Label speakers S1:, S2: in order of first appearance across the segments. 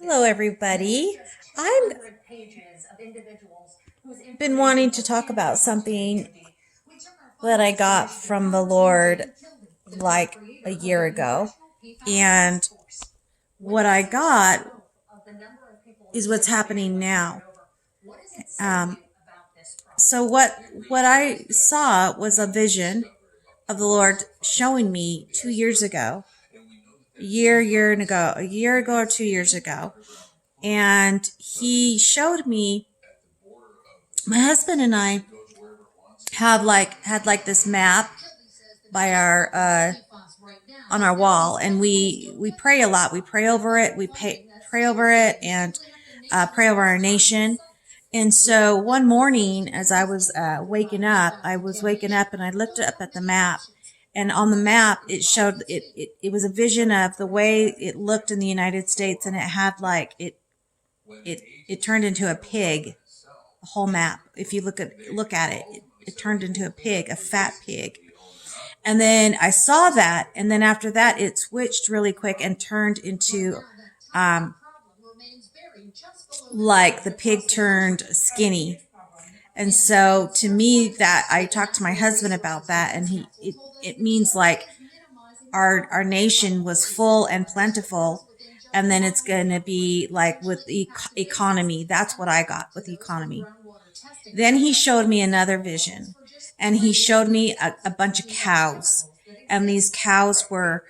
S1: Hello, everybody. I've been wanting to talk about something that I got from the Lord like a year ago. And what I got is what's happening now. So what I saw was a vision of the Lord showing me 2 years ago, a year ago or 2 years ago. And he showed me, my husband and I had this map by our on our wall, and we pray a lot. We pray over it. Pray over it and pray over our nation. And so one morning, as I was waking up and I looked up at the map, and on the map it showed it was a vision of the way it looked in the United States, and it had it turned into a pig. The whole map, if you look at it, it turned into a pig, a fat pig. And then I saw that, and then after that, it switched really quick and turned into, like the pig turned skinny. And so to me, that I talked to my husband about that, and it means like our nation was full and plentiful, and then it's going to be like with the economy. That's what I got with the economy. Then he showed me another vision, and he showed me a bunch of cows, and these cows were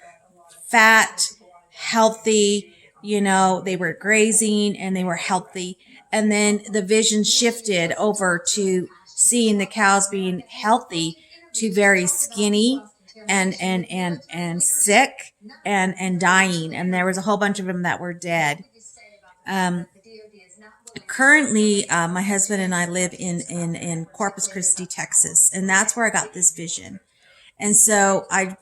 S1: fat, healthy, they were grazing and they were healthy. And then the vision shifted over to seeing the cows being healthy to very skinny and sick and dying. And there was a whole bunch of them that were dead. Currently, my husband and I live in Corpus Christi, Texas, and that's where I got this vision. And so I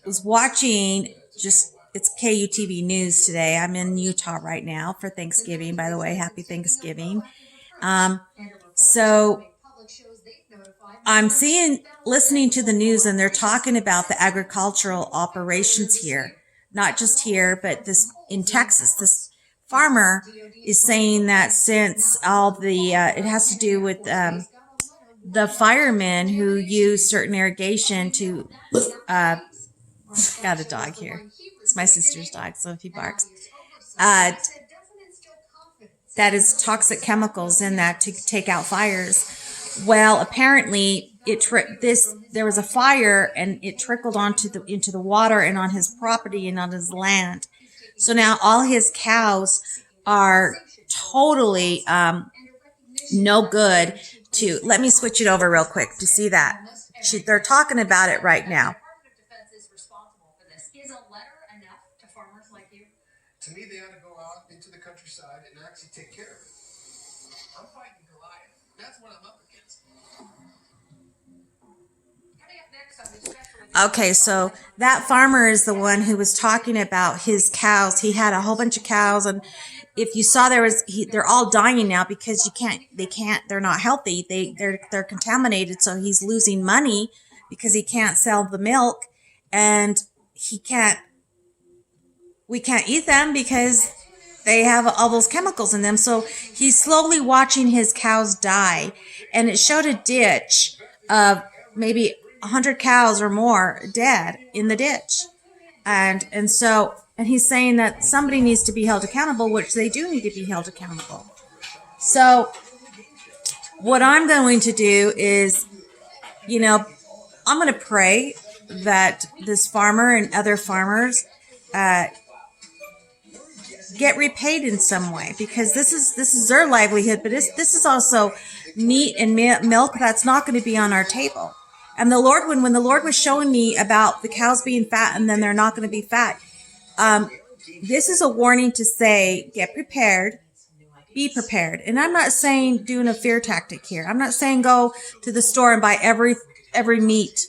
S1: was watching it's KUTV News today. I'm in Utah right now for Thanksgiving, by the way. Happy Thanksgiving. So I'm listening to the news, and they're talking about the agricultural operations here, not just here, but in Texas. This farmer is saying that since all it has to do with the firemen who use certain irrigation to got a dog here. It's my sister's dog, so if he barks, that is toxic chemicals in that to take out fires. Well, apparently there was a fire, and it trickled into the water and on his property and on his land. So now all his cows are totally no good to. Let me switch it over real quick to see that. They're talking about it right now.
S2: To me, they ought to go out into the countryside and actually take care of it. I'm fighting Goliath. That's what I'm up against.
S1: Okay, so that farmer is the one who was talking about his cows. He had a whole bunch of cows, and if you saw they're all dying now because they're not healthy. They're contaminated, so he's losing money because he can't sell the milk, and we can't eat them because they have all those chemicals in them. So he's slowly watching his cows die. And it showed a ditch of maybe 100 cows or more dead in the ditch. And he's saying that somebody needs to be held accountable, which they do need to be held accountable. So what I'm going to do is, I'm going to pray that this farmer and other farmers get repaid in some way, because this is their livelihood, but this is also meat and milk that's not going to be on our table. And the Lord, when the Lord was showing me about the cows being fat and then they're not going to be fat, this is a warning to say, get prepared, be prepared. And I'm not saying doing a fear tactic here. I'm not saying go to the store and buy every meat.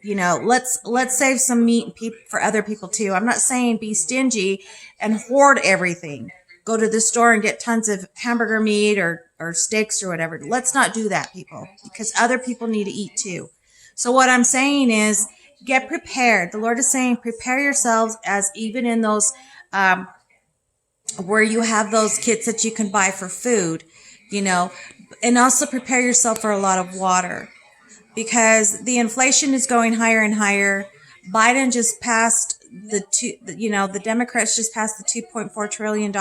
S1: Let's save some meat for other people too. I'm not saying be stingy and hoard everything. Go to the store and get tons of hamburger meat or steaks or whatever. Let's not do that, people, because other people need to eat too. So what I'm saying is get prepared. The Lord is saying prepare yourselves, as even in those where you have those kits that you can buy for food, and also prepare yourself for a lot of water because the inflation is going higher and higher. Biden just passed the Democrats just passed the $2.4 trillion,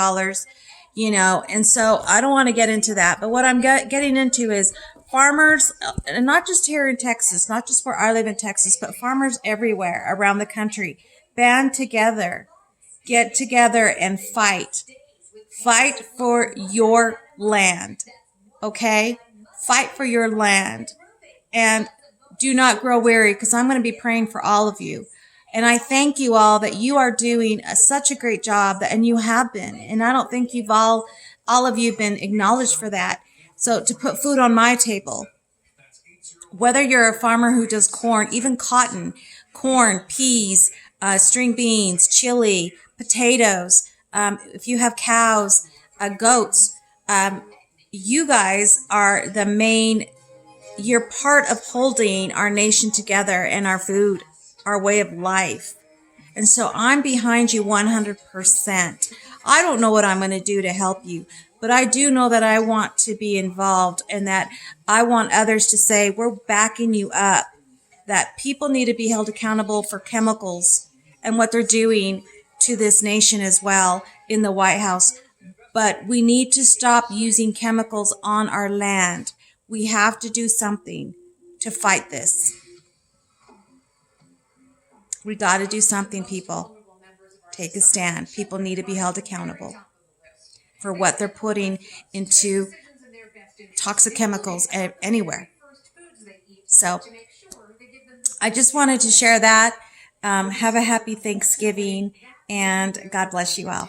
S1: and so I don't want to get into that. But what I'm getting into is farmers, and not just here in Texas, not just where I live in Texas, but farmers everywhere around the country, band together, get together and fight. Fight for your land, okay? Fight for your land. And do not grow weary because I'm going to be praying for all of you. And I thank you all that you are doing such a great job, and you have been. And I don't think you've all of you been acknowledged for that. So to put food on my table, whether you're a farmer who does corn, even cotton, corn, peas, string beans, chili, potatoes, if you have cows, goats, you guys are the main, you're part of holding our nation together and our food, our way of life. And so I'm behind you 100%. I don't know what I'm going to do to help you, but I do know that I want to be involved and that I want others to say, we're backing you up, that people need to be held accountable for chemicals and what they're doing to this nation as well in the White House. But we need to stop using chemicals on our land. We have to do something to fight this. We got to do something, people. Take a stand. People need to be held accountable for what they're putting into toxic chemicals anywhere. So I just wanted to share that. Have a happy Thanksgiving, and God bless you all.